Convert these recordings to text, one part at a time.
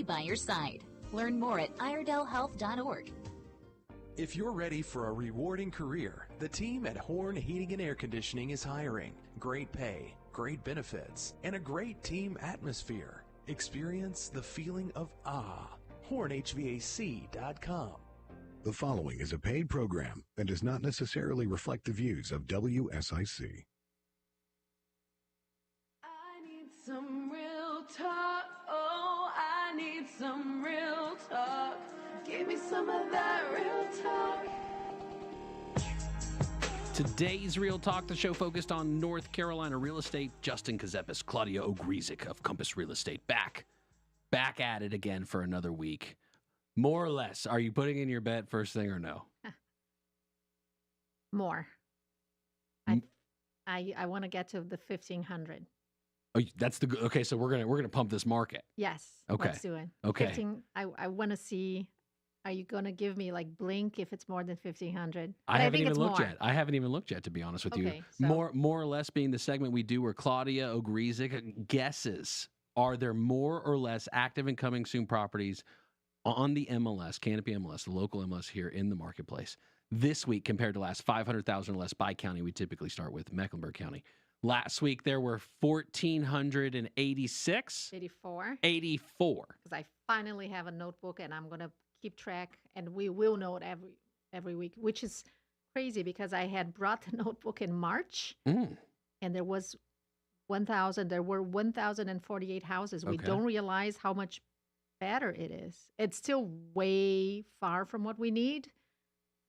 be by your side. Learn more at iredellhealth.org. If you're ready for a rewarding career, the team at Horn Heating and Air Conditioning is hiring. Great pay, great benefits, and a great team atmosphere. Experience the feeling of HornHVAC.com. The following is a paid program and does not necessarily reflect the views of WSIC. I need some real talk. Oh, I need some real talk. Give me some of that real talk. Today's Real Talk, the show focused on North Carolina real estate. Justin Ckezepis, Claudia Ogrizek of Compass Real Estate, back at it again for another week. More or less, are you putting in your bet first thing or no? More. I want to get to the 1,500. Oh, that's the okay. So we're gonna pump this market. Yes. Okay. Let's do it. Okay. 15, I want to see. Are you gonna give me like blink if it's more than 1,500? I haven't even looked yet. I haven't even looked yet, to be honest with you. So. More or less being the segment we do where Claudia Ogrizek guesses: are there more or less active and coming soon properties on the MLS, Canopy MLS, the local MLS here in the marketplace this week compared to last? 500,000 or less by county. We typically start with Mecklenburg County. Last week, there were 1,486. 84. 84. Because I finally have a notebook, and I'm going to keep track, and we will note every week, which is crazy because I had brought the notebook in March, and there were 1,048 houses. We don't realize how much better it is. It's still way far from what we need.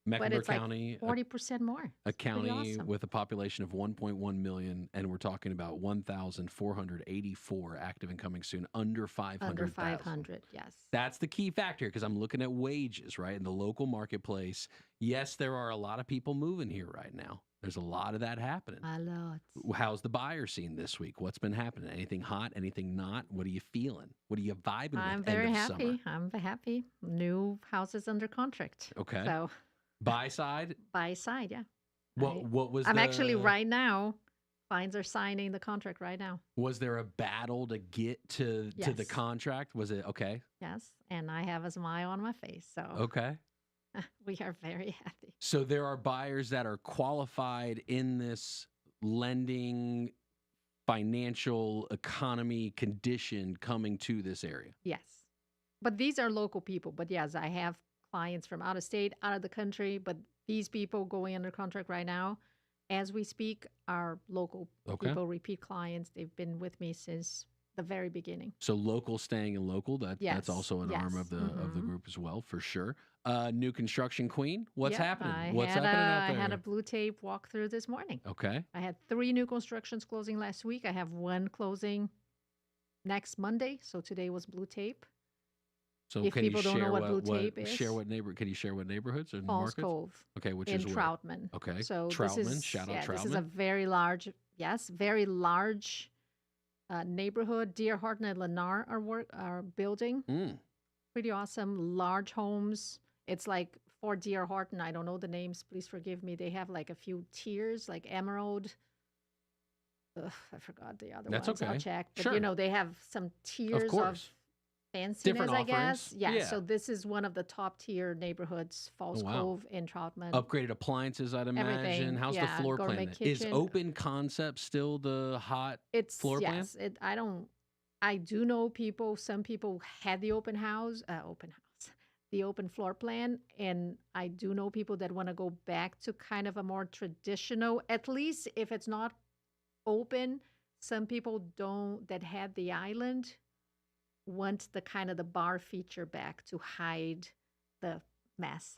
Mecklenburg County, like 40% more. A county awesome. with a population of 1.1 million, and we're talking about 1,484 active and coming soon, under 500,000. Under 500, yes. That's the key factor because I'm looking at wages, right, in the local marketplace. Yes, there are a lot of people moving here right now. There's a lot of that happening. A lot. How's the buyer scene this week? What's been happening? Anything hot? Anything not? What are you feeling? What are you vibing with? I'm very happy. I'm happy. New houses under contract. Okay. So. Buy side? Buy side, yeah. What was I'm actually right now, clients are signing the contract right now. Was there a battle to get to the contract? Was it okay? Yes, and I have a smile on my face. So okay. We are very happy. So there are buyers that are qualified in this lending financial economy condition coming to this area. Yes. But these are local people. But yes, I have clients from out of state, out of the country, but these people going under contract right now, as we speak, are local people, repeat clients. They've been with me since the very beginning. So local staying in local, that's also an arm of the group as well, for sure. New construction queen, what's happening? What's happening out there? I had a blue tape walkthrough this morning. Okay. I had 3 new constructions closing last week. I have 1 closing next Monday. So today was blue tape. So if can people you don't share know what blue tape is, can you share what neighborhoods or Falls markets? Cove. Okay, which in is Troutman. Okay, so Troutman. Shout out Troutman. This is a very large, very large neighborhood. Deer Horton and Lennar are building. Pretty awesome, large homes. It's like for Deer Horton. I don't know the names. Please forgive me. They have like a few tiers, like Emerald. I forgot the other ones. Okay. I'll check. But sure. They have some tiers of fanciness, different I offerings. guess. Yeah, so this is one of the top tier neighborhoods, Falls Cove in Troutman. Upgraded appliances, I'd imagine. Everything. How's the floor plan? Is open concept still the hot floor plan? Yes, I do know people, some people had the open floor plan, and I do know people that want to go back to kind of a more traditional, at least if it's not open, some people that had the island want the kind of the bar feature back to hide the mess.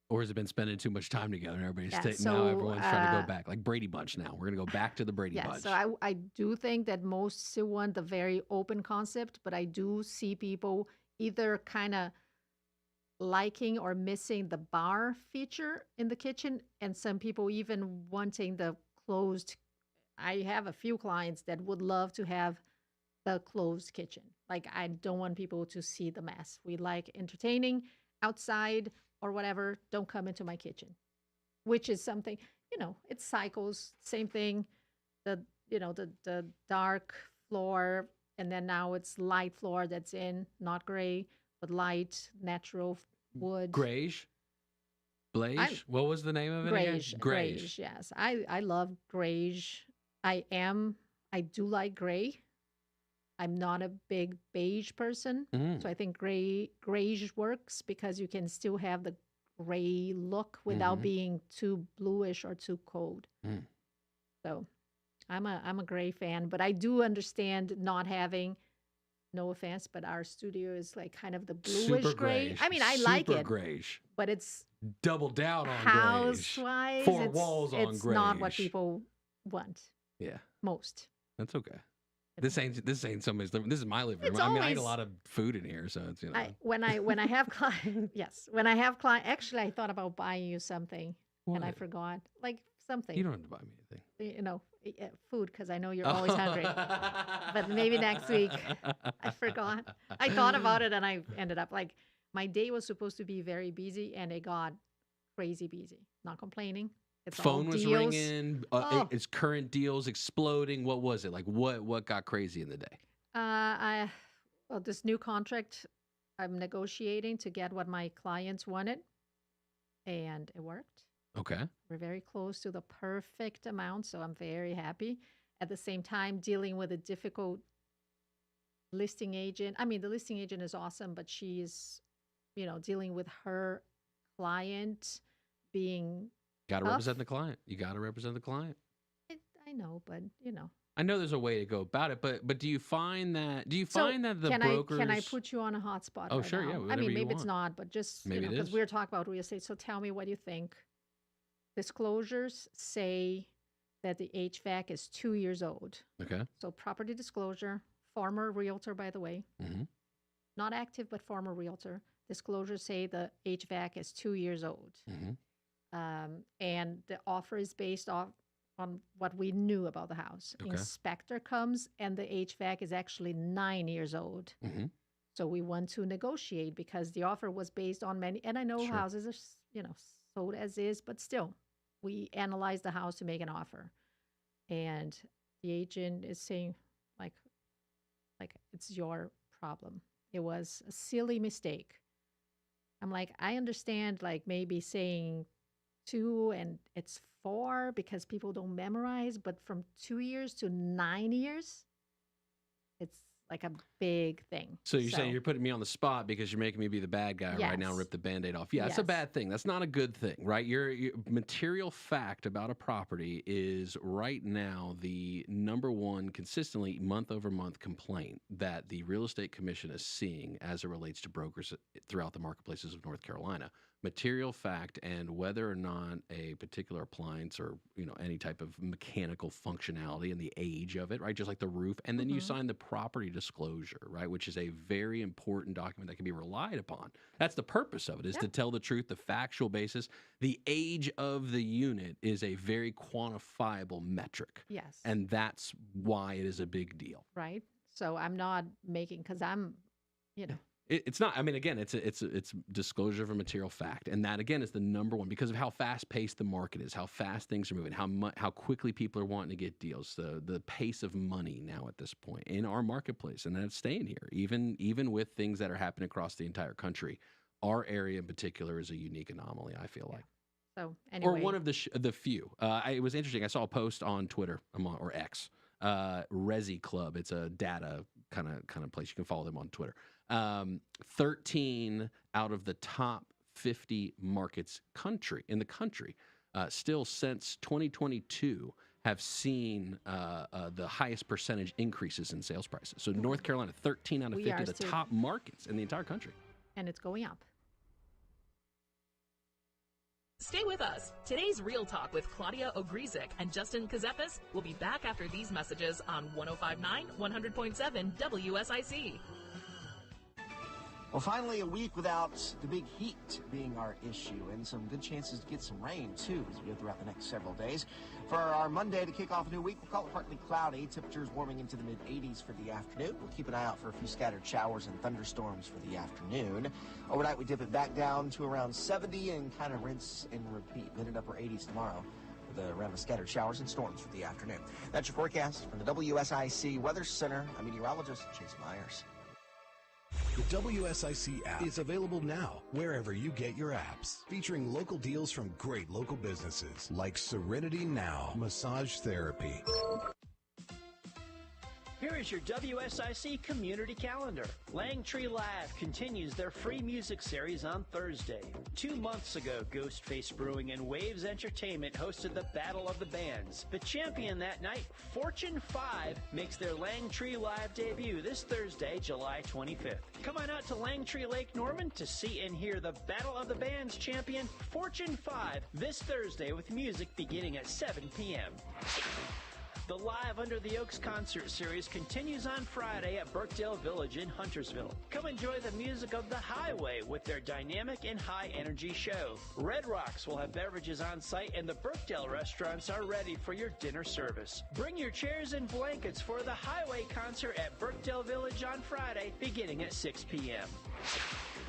Or has it been spending too much time together and everybody's now everyone's trying to go back, like Brady Bunch now. We're going to go back to the Brady Bunch. So I do think that most still want the very open concept, but I do see people either kind of liking or missing the bar feature in the kitchen, and some people even wanting the closed. I have a few clients that would love to have the closed kitchen. Like, I don't want people to see the mess. We like entertaining outside or whatever. Don't come into my kitchen, which is something, it cycles. Same thing. The dark floor and then now it's light floor that's in, not gray, but light natural wood. Grayish? Beige? What was the name of it Grayish, again? grayish. Yes, I love grayish. I do like gray. I'm not a big beige person, so I think grayish works because you can still have the gray look without being too bluish or too cold. So I'm a gray fan, but I do understand not having. No offense, but our studio is like kind of the bluish Super gray. grayish. I mean, I like it, grayish. but it's Double down on house grayish. wise. Four walls on it's not what grayish. people want. Yeah, Most. that's okay. This ain't somebody's living. This is my living room. It's I mean, I eat a always- lot of food in here, so it's When I have clients, yes, when I have clients, actually, I thought about buying you something, and I What? forgot, like something, You don't have to buy me anything. food, because I know you're always hungry. But maybe next week. I forgot. I thought about it, and I ended up like my day was supposed to be very busy, and it got crazy busy. Not complaining. It's all Phone was deals. ringing. Oh. It's current deals exploding. What was it like? What got crazy in the day? Well, this new contract I'm negotiating to get what my clients wanted, and it worked. Okay. We're very close to the perfect amount, so I'm very happy. At the same time, dealing with a difficult listing agent. I mean, the listing agent is awesome, but she's, dealing with her client being. Got to Tough. represent the client. You got to represent the client. I know, but I know there's a way to go about it, but do you find that the brokers Can I put you on a hot spot? Oh, right sure, now? yeah, I whatever mean, you maybe it's want. not, but just Maybe it because is. we're talking about real estate. So tell me, what do you think? Disclosures say that the HVAC is 2 years old. Okay. So property disclosure, former realtor, by the way, Mm-hmm. not active, but former realtor. Disclosures say the HVAC is 2 years old. Mm-hmm. And the offer is based on what we knew about the house. Okay. Inspector comes and the HVAC is actually 9 years old. Mm-hmm. So we want to negotiate because the offer was based on many, and I know Sure. houses are, sold as is, but still, we analyzed the house to make an offer. And the agent is saying, like it's your problem. It was a silly mistake. I'm like, I understand, like maybe saying 2 and it's 4 because people don't memorize, but from 2 years to 9 years, it's like a big thing. So you're saying you're putting me on the spot because you're making me be the bad guy right now, Yes. rip the Band-Aid off. Yeah, that's a Yes. bad thing. That's not a good thing, right? Your material fact about a property is right now the number one consistently month-over-month complaint that the Real Estate Commission is seeing as it relates to brokers throughout the marketplaces of North Carolina. Material fact and whether or not a particular appliance or any type of mechanical functionality and the age of it, right? Just like the roof, and then you sign the property disclosure, right? Which is a very important document that can be relied upon. That's the purpose of it, is to tell the truth, the factual basis. The age of the unit is a very quantifiable metric, Yes. and that's why it is a big deal. Right. So I'm not making, because I'm, It's not. I mean, again, it's disclosure of a material fact, and that again is the number one because of how fast paced the market is, how fast things are moving, how quickly people are wanting to get deals, the pace of money now at this point in our marketplace, and that's staying here, even with things that are happening across the entire country. Our area in particular is a unique anomaly. I feel like. So anyway. Or one of the few. It was interesting. I saw a post on Twitter or X, Resi Club. It's a data kind of place. You can follow them on Twitter. 13 out of the top 50 markets in the country, still since 2022, have seen the highest percentage increases in sales prices. So North Carolina, 13 out of 50 of the top markets in the entire country. And it's going up. Stay with us. Today's Real Talk with Claudia Ogrizek and Justin Ckezepis will be back after these messages on 105.9, 100.7 WSIC. Well, finally, a week without the big heat being our issue, and some good chances to get some rain, too, as we go throughout the next several days. For our Monday to kick off a new week, we'll call it partly cloudy. Temperatures warming into the mid-80s for the afternoon. We'll keep an eye out for a few scattered showers and thunderstorms for the afternoon. Overnight, we dip it back down to around 70 and kind of rinse and repeat. Mid and upper 80s tomorrow. with a round of scattered showers and storms for the afternoon. That's your forecast from the WSIC Weather Center. I'm meteorologist Chase Myers. The WSIC app is available now wherever you get your apps, featuring local deals from great local businesses like Serenity Now Massage Therapy. Here is your WSIC community calendar. Langtree Live continues their free music series on Thursday. 2 months ago, Ghostface Brewing and Waves Entertainment hosted the Battle of the Bands. The champion that night, Fortune 5, makes their Langtree Live debut this Thursday, July 25th. Come on out to Langtree Lake Norman to see and hear the Battle of the Bands champion, Fortune 5, this Thursday with music beginning at 7 p.m. The Live Under the Oaks concert series continues on Friday at Birkdale Village in Huntersville. Come enjoy the music of The Highway with their dynamic and high-energy show. Red Rocks will have beverages on site, and the Birkdale restaurants are ready for your dinner service. Bring your chairs and blankets for The Highway concert at Birkdale Village on Friday, beginning at 6 p.m.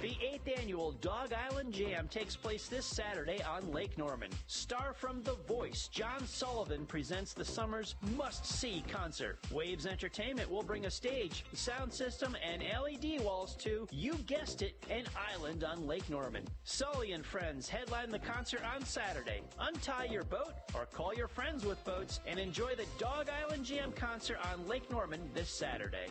The 8th annual Dog Island Jam takes place this Saturday on Lake Norman. Star from The Voice, John Sullivan presents the summer's must-see concert. Waves Entertainment will bring a stage, sound system, and LED walls to, you guessed it, an island on Lake Norman. Sully and Friends headline the concert on Saturday. Untie your boat or call your friends with boats and enjoy the Dog Island Jam concert on Lake Norman this Saturday.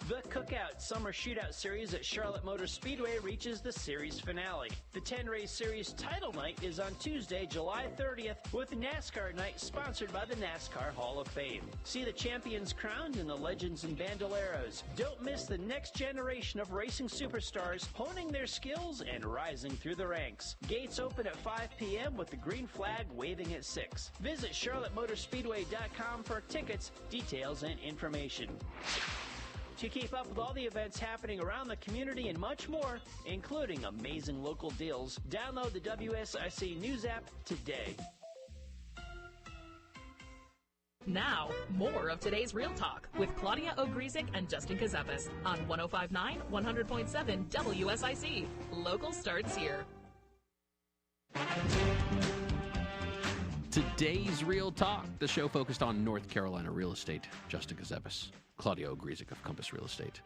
The Cookout Summer Shootout Series at Charlotte Motor Speedway reaches the series finale. The 10-race series title night is on Tuesday, July 30th, with NASCAR night sponsored by the NASCAR Hall of Fame. See the champions crowned and the legends and bandoleros. Don't miss the next generation of racing superstars honing their skills and rising through the ranks. Gates open at 5 p.m. with the green flag waving at 6. Visit charlottemotorspeedway.com for tickets, details, and information. To keep up with all the events happening around the community and much more, including amazing local deals, download the WSIC News app today. Now, more of today's Real Talk with Claudia Ogrizek and Justin Ckezepis on 105.9, 100.7 WSIC. Local starts here. Today's Real Talk, the show focused on North Carolina real estate. Justin Ckezepis, Claudia Ogrizek of Compass Real Estate.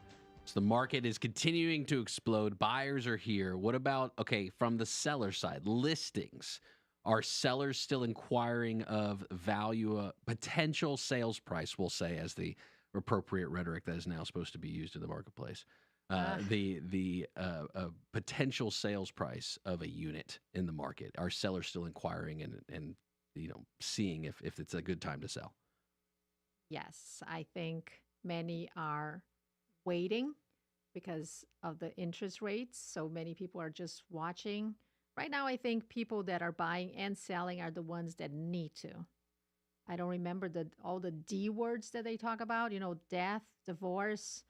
So the market is continuing to explode. Buyers are here. What about, from the seller side, listings? Are sellers still inquiring of value, potential sales price, we'll say, as the appropriate rhetoric that is now supposed to be used in the marketplace? The potential sales price of a unit in the market. Are sellers still inquiring and seeing if it's a good time to sell? Yes, I think many are waiting because of the interest rates. So many people are just watching. Right now, I think people that are buying and selling are the ones that need to. I don't remember all the D words that they talk about, death, divorce.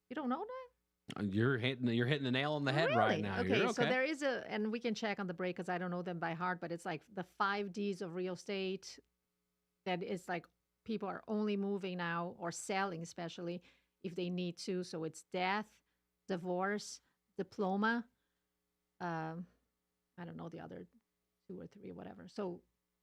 You don't know that? You're hitting the nail on the head right now. Okay, so there is and we can check on the break because I don't know them by heart, but it's like the 5 Ds of real estate. That is like people are only moving now or selling, especially if they need to. So it's death, divorce, diploma. I don't know the other 2 or 3, whatever. So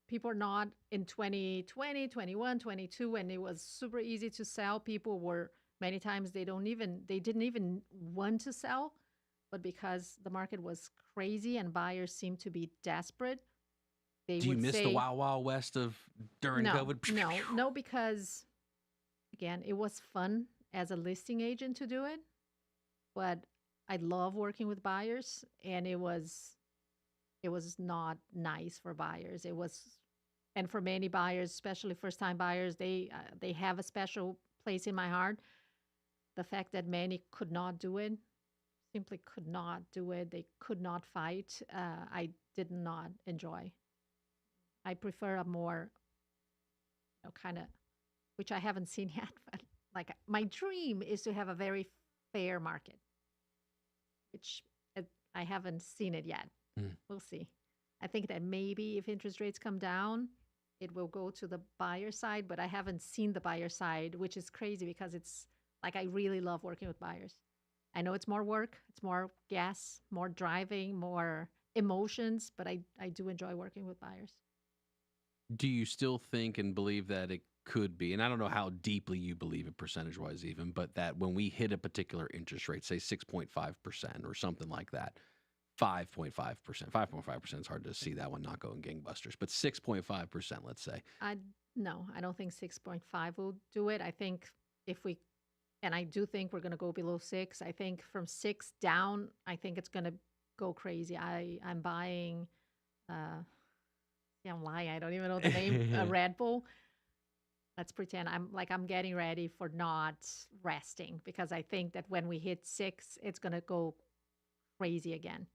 people are not in 2020, 21, 22, when it was super easy to sell. People were many times they didn't even want to sell, but because the market was crazy and buyers seemed to be desperate, they Do you would miss say, the Wild Wild West of during COVID? No, because again, it was fun as a listing agent to do it, but I love working with buyers, and it was not nice for buyers. And for many buyers, especially first-time buyers, they have a special place in my heart. The fact that many could not do it, simply could not do it. They could not fight. I did not enjoy. I prefer a more, kind of, which I haven't seen yet, but like my dream is to have a very fair market, which I haven't seen it yet. We'll see. I think that maybe if interest rates come down, it will go to the buyer side, but I haven't seen the buyer side, which is crazy because it's like I really love working with buyers. I know it's more work, it's more gas, more driving, more emotions, but I do enjoy working with buyers. Do you still think and believe that it could be, and I don't know how deeply you believe it percentage-wise even, but that when we hit a particular interest rate, say 6.5% or something like that, 5.5%, 5.5% is hard to see that one not going gangbusters, but 6.5%, let's say. No, I don't think 6.5 will do it. I think if we, and I do think we're going to go below 6. I think from 6 down, I think it's going to go crazy. I'm buying, I'm lying. I don't even know the name, Red Bull. Let's pretend I'm getting ready for not resting because I think that when we hit 6, it's going to go crazy again.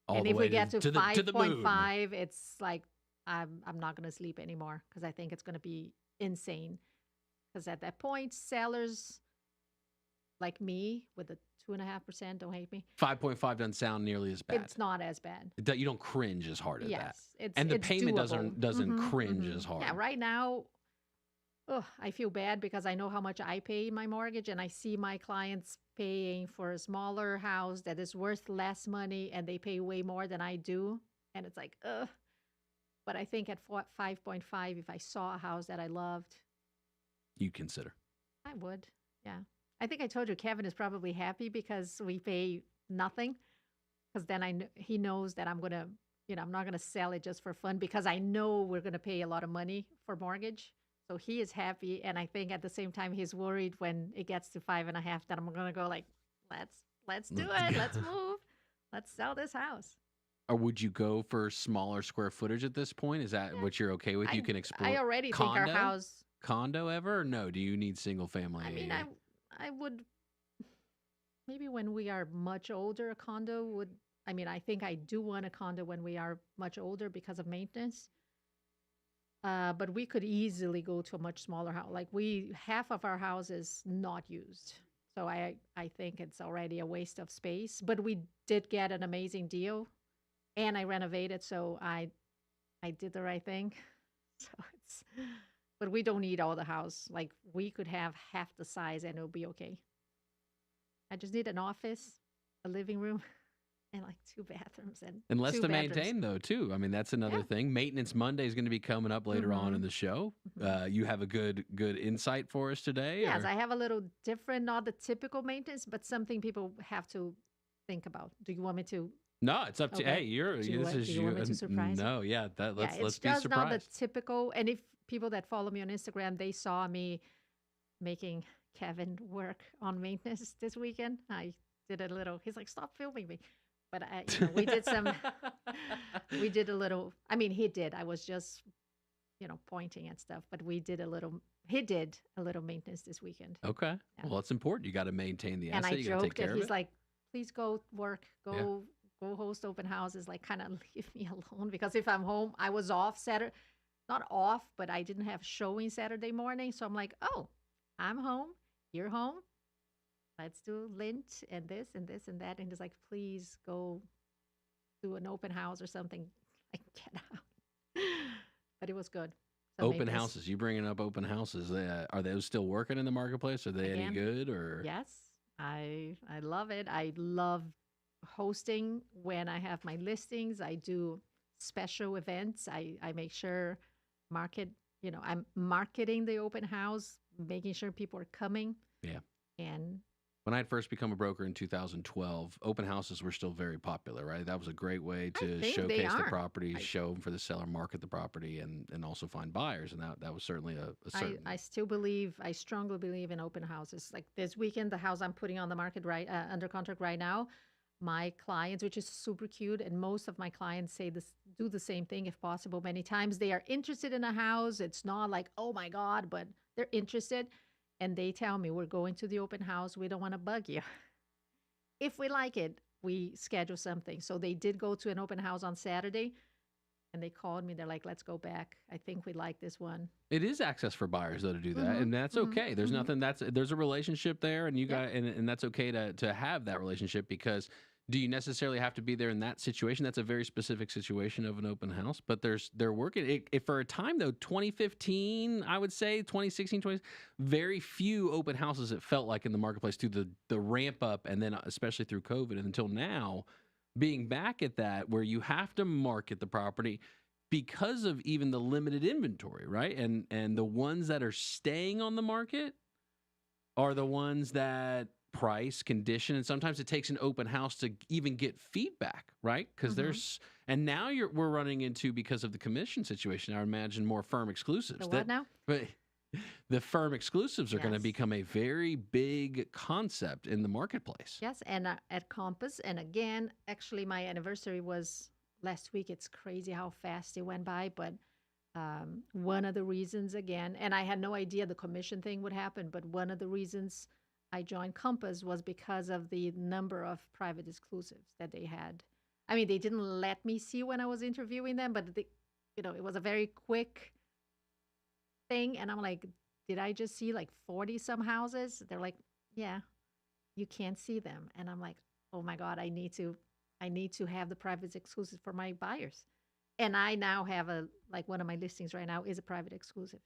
And if we get to 5.5, it's like I'm not going to sleep anymore because I think it's going to be insane. Because at that point, sellers like me with the 2.5%, don't hate me. 5.5 doesn't sound nearly as bad. It's not as bad. You don't cringe as hard at that. Yes, and the it's payment doable. doesn't cringe as hard. Yeah, right now, I feel bad because I know how much I pay in my mortgage, and I see my clients paying for a smaller house that is worth less money, and they pay way more than I do. And it's like, ugh. But I think at 5.5, if I saw a house that I loved, you'd consider. I would, yeah. I think I told you Kevin is probably happy because we pay nothing. Because then he knows that I'm gonna, I'm not gonna sell it just for fun because I know we're gonna pay a lot of money for mortgage. So he is happy, and I think at the same time he's worried when it gets to 5.5 that I'm gonna go like, let's do it, let's move, let's sell this house. Or would you go for smaller square footage at this point? Is that what you're okay with? You can explore. I already think our house. Condo ever? Or no? Do you need single family? I mean, I would. Maybe when we are much older, a condo would. I mean, I think I do want a condo when we are much older because of maintenance. But we could easily go to a much smaller house. Like half of our house is not used. So I think it's already a waste of space. But we did get an amazing deal. And I renovated, so I did the right thing. So but we don't need all the house. Like we could have half the size and it'll be okay. I just need an office, a living room, and like 2 bathrooms and less to maintain though too. I mean that's another thing. Maintenance Monday is going to be coming up later on in the show. You have a good insight for us today. Yes, I have a little different, not the typical maintenance, but something people have to think about. Do you want me to? No, it's up to okay. Hey, this is you. Want me to surprise no, yeah, let's be surprised. It's just not the typical. And if people that follow me on Instagram, they saw me making Kevin work on maintenance this weekend. I did a little. He's like, "Stop filming me," but we did some. We did a little. I mean, he did. I was just, pointing at stuff, but we did a little. He did a little maintenance this weekend. Okay, well, that's important. You got to maintain the asset. And I you got to take joked care that of he's it. like, "Please go work. Go host open houses, like kind of leave me alone because if I'm home, I was off Saturday, not off, but I didn't have showing Saturday morning. So I'm like, oh, I'm home, you're home. Let's do Lint and this and this and that. And he's like, please go do an open house or something. Like get out. But it was good. So open houses. You bringing up open houses? Are those still working in the marketplace? Are they any good or? Yes, I love it. I love hosting when I have my listings. I do special events. I make sure I'm marketing the open house, making sure people are coming. Yeah. And when I had first become a broker in 2012, open houses were still very popular, right? That was a great way to showcase the property, show them for the seller, market the property, and also find buyers. And that was certainly a certain. I strongly believe in open houses. Like this weekend, the house I'm putting on the market under contract right now, my clients, which is super cute, and most of my clients do the same thing if possible. Many times they are interested in a house. It's not like, oh my God, but they're interested. And they tell me, we're going to the open house. We don't want to bug you. If we like it, we schedule something. So they did go to an open house on Saturday. And they called me. They're like, let's go back. I think we like this one. It is access for buyers, though, to do that. And that's okay. There's nothing there's a relationship there. And and that's okay to have that relationship because do you necessarily have to be there in that situation? That's a very specific situation of an open house. But they're working. For a time, though, 2015, I would say, 2016, very few open houses it felt like in the marketplace through the ramp up and then especially through COVID and until now. Being back at that where you have to market the property, because of even the limited inventory, right? And the ones that are staying on the market are the ones that price, condition, and sometimes it takes an open house to even get feedback, right? Because and now we're running into, because of the commission situation, I imagine more firm exclusives. The what now? But the firm exclusives are going to become a very big concept in the marketplace. Yes, and at Compass, and again, actually my anniversary was last week. It's crazy how fast it went by, but one of the reasons, again, and I had no idea the commission thing would happen, but one of the reasons I joined Compass was because of the number of private exclusives that they had. I mean, they didn't let me see when I was interviewing them, but it was a very quick thing, and I'm like, did I just see like 40 some houses? They're like, yeah, you can't see them. And I'm like, oh my God, I need to have the private exclusive for my buyers. And I now have one of my listings right now is a private exclusive.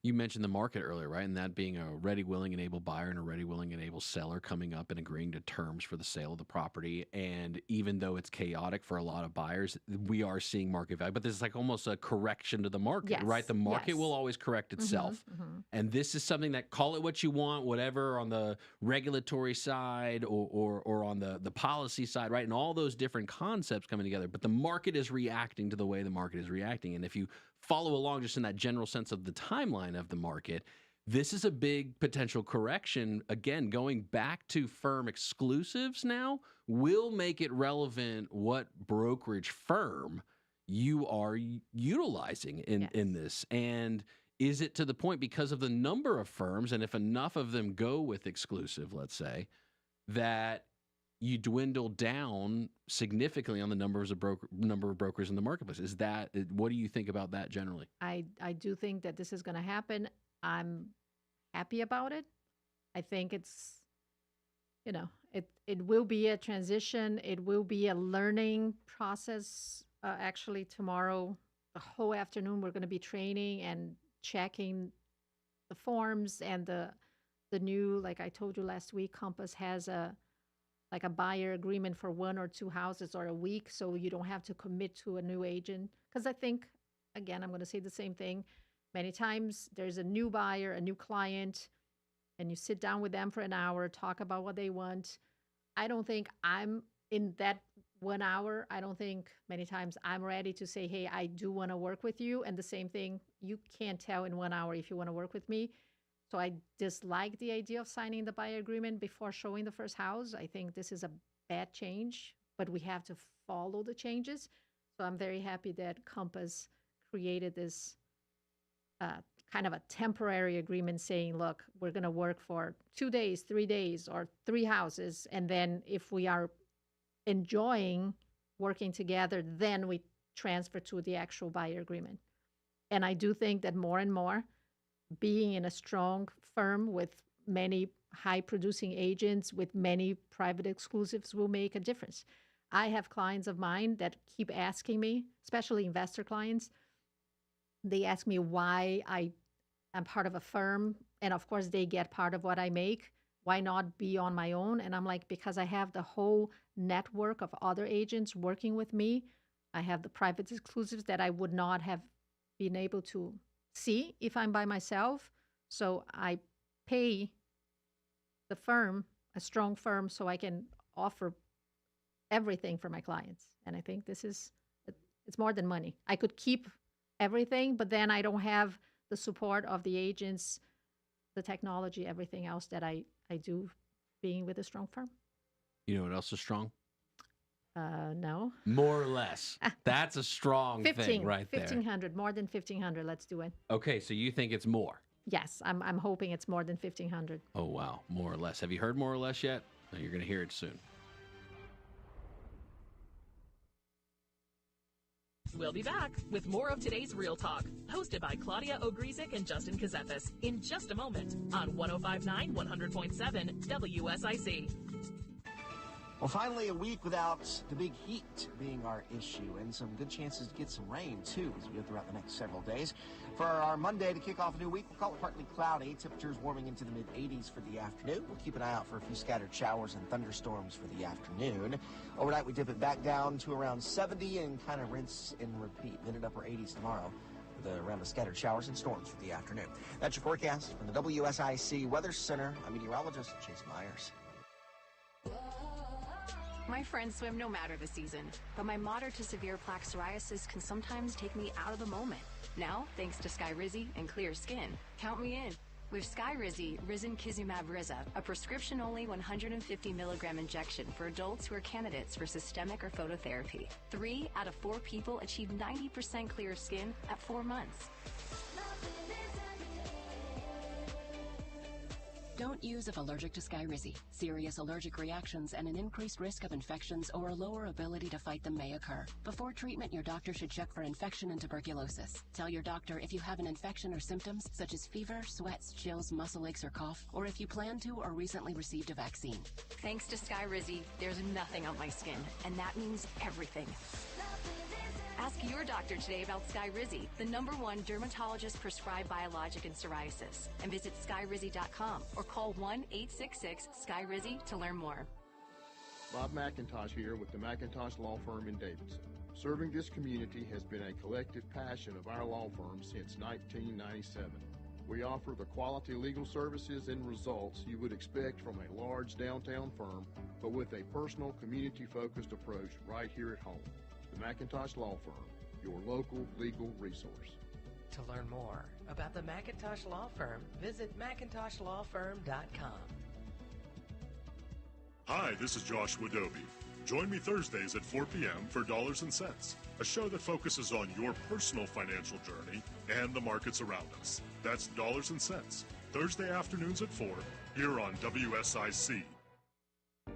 You mentioned the market earlier, right? And that being a ready, willing, and able buyer and a ready, willing, and able seller coming up and agreeing to terms for the sale of the property. And even though it's chaotic for a lot of buyers, we are seeing market value. But this is like almost a correction to the market, right? The market will always correct itself. And this is something that, call it what you want, whatever, on the regulatory side or on the policy side, right? And all those different concepts coming together. But the market is reacting to the way the market is reacting. And if you follow along just in that general sense of the timeline of the market, this is a big potential correction. Again, going back to firm exclusives now will make it relevant what brokerage firm you are utilizing in this. And is it to the point, because of the number of firms, and if enough of them go with exclusive, let's say, that you dwindle down significantly on the number of brokers in the marketplace? What do you think about that generally? I do think that this is going to happen. I'm happy about it. I think it's, it will be a transition. It will be a learning process. Actually, tomorrow, the whole afternoon, we're going to be training and checking the forms and the new, like I told you last week, Compass has a buyer agreement for 1 or 2 houses or a week, so you don't have to commit to a new agent. Because I think, again, I'm going to say the same thing. Many times there's a new buyer, a new client, and you sit down with them for an hour, talk about what they want. I don't think I'm in that 1 hour. I don't think many times I'm ready to say, hey, I do want to work with you. And the same thing, you can't tell in 1 hour if you want to work with me. So I dislike the idea of signing the buyer agreement before showing the first house. I think this is a bad change, but we have to follow the changes. So I'm very happy that Compass created this kind of a temporary agreement saying, look, we're going to work for 2 days, 3 days, or 3 houses. And then if we are enjoying working together, then we transfer to the actual buyer agreement. And I do think that more and more, being in a strong firm with many high producing agents, with many private exclusives, will make a difference. I have clients of mine that keep asking me, especially investor clients, they ask me why I am part of a firm. And of course, they get part of what I make. Why not be on my own? And I'm like, because I have the whole network of other agents working with me. I have the private exclusives that I would not have been able to see if I'm by myself. So I pay the firm, a strong firm, so I can offer everything for my clients. And I think it's more than money. I could keep everything, but then I don't have the support of the agents, the technology, everything else that I do being with a strong firm. You know what else is strong? No. More or less. That's a strong thing right there. 1,500, more than 1,500. Let's do it. Okay, so you think it's more? Yes, I'm hoping it's more than 1,500. Oh, wow. More or less. Have you heard more or less yet? No, you're going to hear it soon. We'll be back with more of today's Real Talk, hosted by Claudia Ogrizek and Justin Ckezepis, in just a moment on 105.9 100.7 WSIC. Well, finally, a week without the big heat being our issue, and some good chances to get some rain, too, as we go throughout the next several days. For our Monday to kick off a new week, we'll call it partly cloudy. Temperatures warming into the mid-80s for the afternoon. We'll keep an eye out for a few scattered showers and thunderstorms for the afternoon. Overnight, we dip it back down to around 70 and kind of rinse and repeat. Then upper 80s tomorrow with around the scattered showers and storms for the afternoon. That's your forecast from the WSIC Weather Center. I'm meteorologist Chase Myers. My friends swim no matter the season, but my moderate to severe plaque psoriasis can sometimes take me out of the moment. Now, thanks to Skyrizi and clear skin, count me in. With Skyrizi, Risankizumab Riza, a prescription-only 150 milligram injection for adults who are candidates for systemic or phototherapy. 3 out of 4 people achieve 90% clear skin at 4 months. Don't use if allergic to Skyrizi. Serious allergic reactions and an increased risk of infections or a lower ability to fight them may occur. Before treatment, your doctor should check for infection and tuberculosis. Tell your doctor if you have an infection or symptoms such as fever, sweats, chills, muscle aches, or cough, or if you plan to or recently received a vaccine. Thanks to Skyrizi, there's nothing on my skin, and that means everything. Ask your doctor today about Skyrizi, the #1 dermatologist-prescribed biologic in psoriasis, and visit skyrizi.com or call 1-866-SKYRIZI to learn more. Bob McIntosh here with the McIntosh Law Firm in Davidson. Serving this community has been a collective passion of our law firm since 1997. We offer the quality legal services and results you would expect from a large downtown firm, but with a personal, community-focused approach right here at home. The McIntosh Law Firm, your local legal resource. To learn more about the McIntosh Law Firm, visit McIntoshLawFirm.com. Hi, this is Joshua Dobie. Join me Thursdays at 4 p.m. for Dollars and Cents, a show that focuses on your personal financial journey and the markets around us. That's Dollars and Cents, Thursday afternoons at 4, here on WSIC.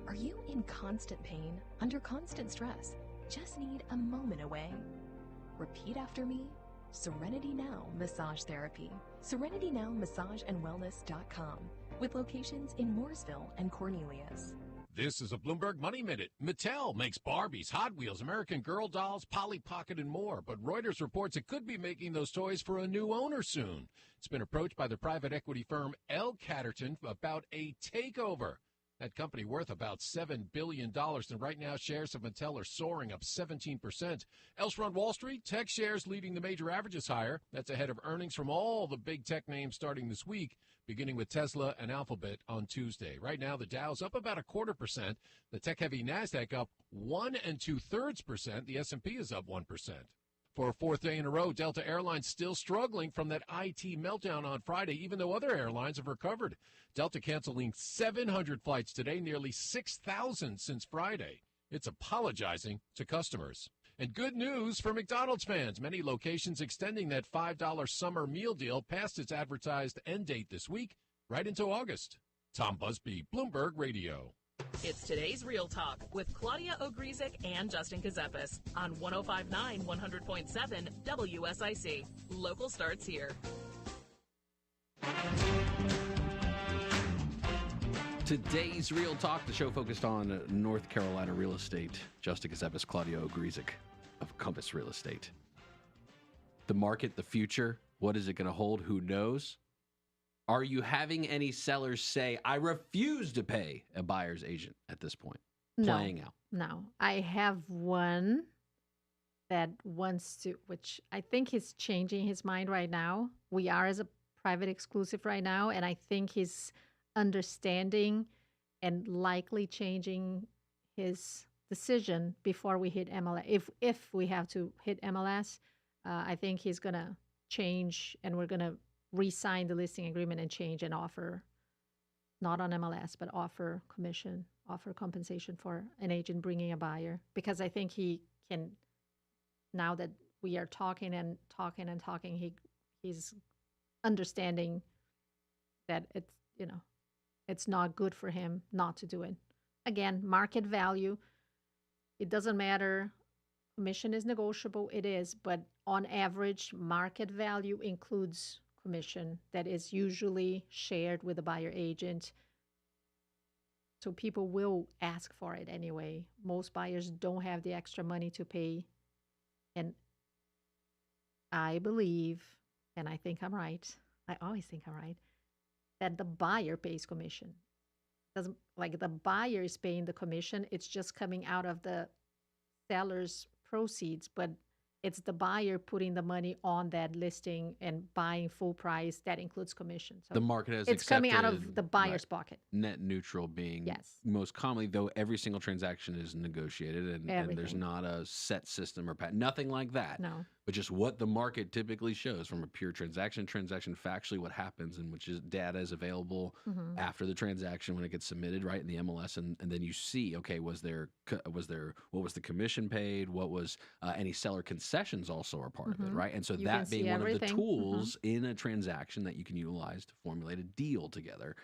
Are you in constant pain, under constant stress? Just need a moment away? Repeat after me. Serenity Now Massage Therapy. SerenityNowMassageAndWellness.com, with locations in Mooresville and Cornelius. This is a Bloomberg Money Minute. Mattel makes Barbies, Hot Wheels, American Girl dolls, Polly Pocket, and more. But Reuters reports it could be making those toys for a new owner soon. It's been approached by the private equity firm L. Catterton about a takeover. That company worth about $7 billion, and right now shares of Mattel are soaring up 17%. Elsewhere on Wall Street, tech shares leading the major averages higher. That's ahead of earnings from all the big tech names starting this week, beginning with Tesla and Alphabet on Tuesday. Right now, the Dow's up about 0.25%. The tech-heavy NASDAQ up 1 2/3%. The S&P is up 1%. For a fourth day in a row, Delta Airlines still struggling from that IT meltdown on Friday, even though other airlines have recovered. Delta canceling 700 flights today, nearly 6,000 since Friday. It's apologizing to customers. And good news for McDonald's fans. Many locations extending that $5 summer meal deal past its advertised end date this week, right into August. Tom Busby, Bloomberg Radio. It's today's Real Talk with Claudia Ogrizek and Justin Ckezepis on 105.9 100.7 WSIC. Local starts here. Today's Real Talk, the show focused on North Carolina real estate. Justin Ckezepis, Claudia Ogrizek of Compass Real Estate. The market, the future, what is it going to hold? Who knows? Are you having any sellers say, I refuse to pay a buyer's agent at this point? Playing out. No. I have one that wants to, which I think he's changing his mind right now. We are as a private exclusive right now, and I think he's understanding and likely changing his decision before we hit MLS. If we have to hit MLS, I think he's going to change, and we're going to re-sign the listing agreement and change and offer, not on MLS, but offer commission, offer compensation for an agent bringing a buyer. Because I think he can, now that we are talking and talking and talking, he's understanding that it's, it's not good for him not to do it. Again, market value, it doesn't matter. Commission is negotiable, it is, but on average, market value includes commission that is usually shared with a buyer agent. So people will ask for it anyway. Most buyers don't have the extra money to pay. And I believe, and I think I'm right, I always think I'm right, that the buyer pays commission. Doesn't like the buyer is paying the commission, it's just coming out of the seller's proceeds, but it's the buyer putting the money on that listing and buying full price. That includes commission. So The market has it's coming out of accepted, the buyer's pocket. net neutral being Yes. most commonly, though every single transaction is negotiated and there's Everything. not a set system or nothing like that. No. But just what the market typically shows from a pure transaction factually what happens, and which is data is available Mhm. after the transaction when it gets submitted right in the MLS, and then you see, okay, what was the commission paid, what was any seller concessions also are part of it, Mhm. right? And so You can that see being one of the everything. tools in a transaction that you can utilize to formulate a deal together.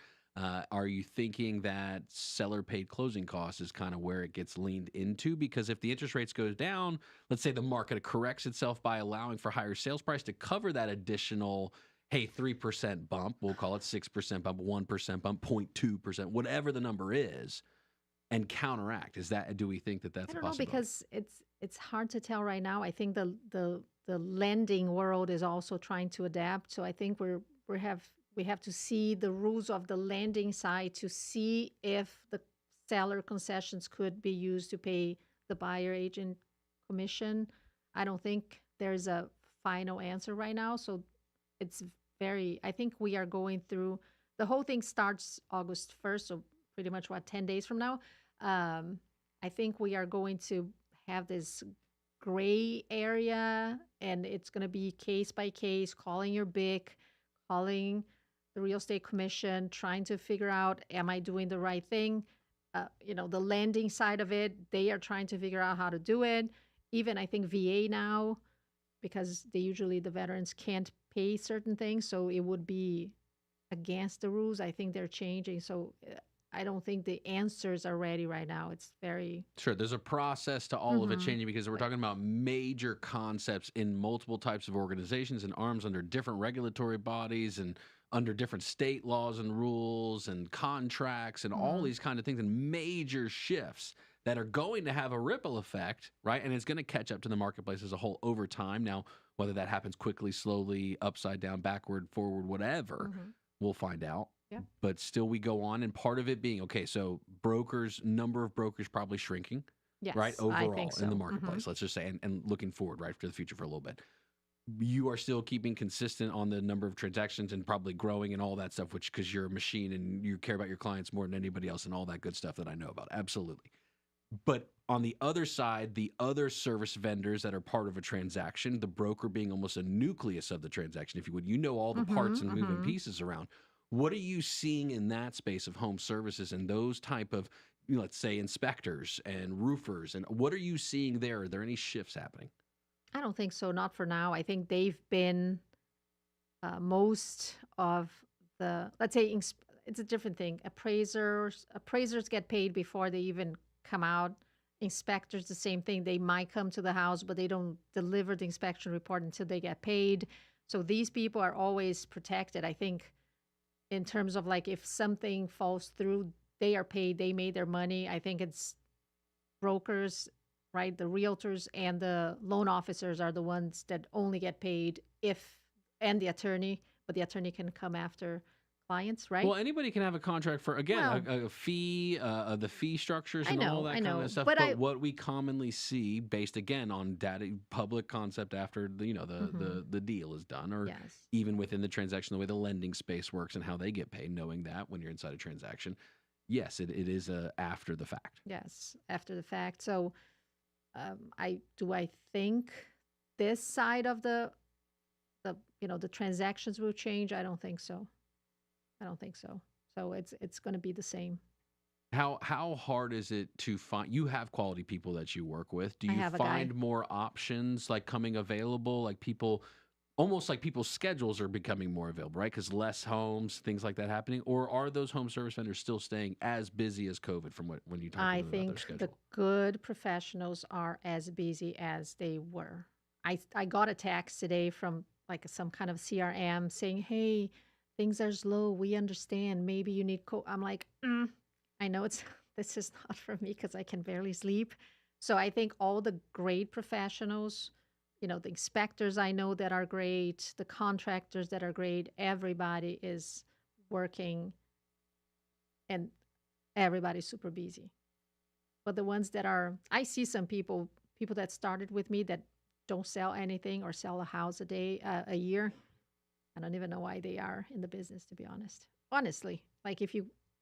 Are you thinking that seller paid closing costs is kind of where it gets leaned into? Because if the interest rates goes down, let's say the market corrects itself by allowing for higher sales price to cover that additional, hey, 3% bump, we'll call it 6% bump, 1% bump, 0.2%, whatever the number is, and counteract. Do we think that that's I a don't know possibility? because it's hard to tell right now. I think the lending world is also trying to adapt. So I think we have to see the rules of the lending side to see if the seller concessions could be used to pay the buyer agent commission. I don't think there's a final answer right now. So I think we are going through, the whole thing starts August 1st, so pretty much 10 days from now. I think we are going to have this gray area, and it's going to be case by case, calling your BIC, calling the real estate commission, trying to figure out, am I doing the right thing? The lending side of it, they are trying to figure out how to do it. Even I think VA now, because the veterans can't pay certain things, so it would be against the rules. I think they're changing. So I don't think the answers are ready right now. It's very Sure, there's a process to all of it Mhm. changing because we're talking about major concepts in multiple types of organizations and arms under different regulatory bodies and under different state laws and rules and contracts and all Mhm. these kind of things, and major shifts that are going to have a ripple effect, right? And it's going to catch up to the marketplace as a whole over time. Now, whether that happens quickly, slowly, upside down, backward, forward, whatever, Mhm. we'll find out. Yeah. But still we go on, and part of it being, okay, so number of brokers probably shrinking, right? Yes, I Overall think in the so. marketplace, Mhm. let's just say, and looking forward, right, to the future for a little bit. You are still keeping consistent on the number of transactions and probably growing and all that stuff, which, because you're a machine and you care about your clients more than anybody else and all that good stuff that I know about. Absolutely. But on the other side, the other service vendors that are part of a transaction, the broker being almost a nucleus of the transaction, if you would, all the parts and moving pieces around. What are you seeing in that space of home services and those type of, let's say, inspectors and roofers? And what are you seeing there? Are there any shifts happening? I don't think so. Not for now. I think they've been most of let's say, it's a different thing. Appraisers get paid before they even come out. Inspectors, the same thing. They might come to the house, but they don't deliver the inspection report until they get paid. So these people are always protected. I think in terms of like if something falls through, they are paid, they made their money. I think it's brokers, right? The realtors and the loan officers are the ones that only get paid and the attorney, but the attorney can come after clients, right? Well, anybody can have a contract for, again, a fee, the fee structures and all that kind of stuff. But what we commonly see, based again on data, public concept after the deal is done, or even within the transaction, the way the lending space works and how they get paid, knowing that when you're inside a transaction, yes, it is after the fact. Yes, after the fact. So, I think this side of the transactions will change? I don't think so. So it's going to be the same. How hard is it to find? You have quality people that you work with. Do you find more options like coming available? Like almost like people's schedules are becoming more available, right? Because less homes, things like that happening, or are those home service vendors still staying as busy as COVID from when you talk to them about their schedule? The good professionals are as busy as they were. I got a text today from like some kind of CRM saying, "Hey, things are slow. We understand. Maybe you need." I'm like, I know this is not for me because I can barely sleep. So I think all the great professionals, the inspectors I know that are great, the contractors that are great, everybody is working and everybody's super busy. But the ones that I see some people that started with me that don't sell anything or sell a house a year. I don't even know why they are in the business, to be honest. Honestly, like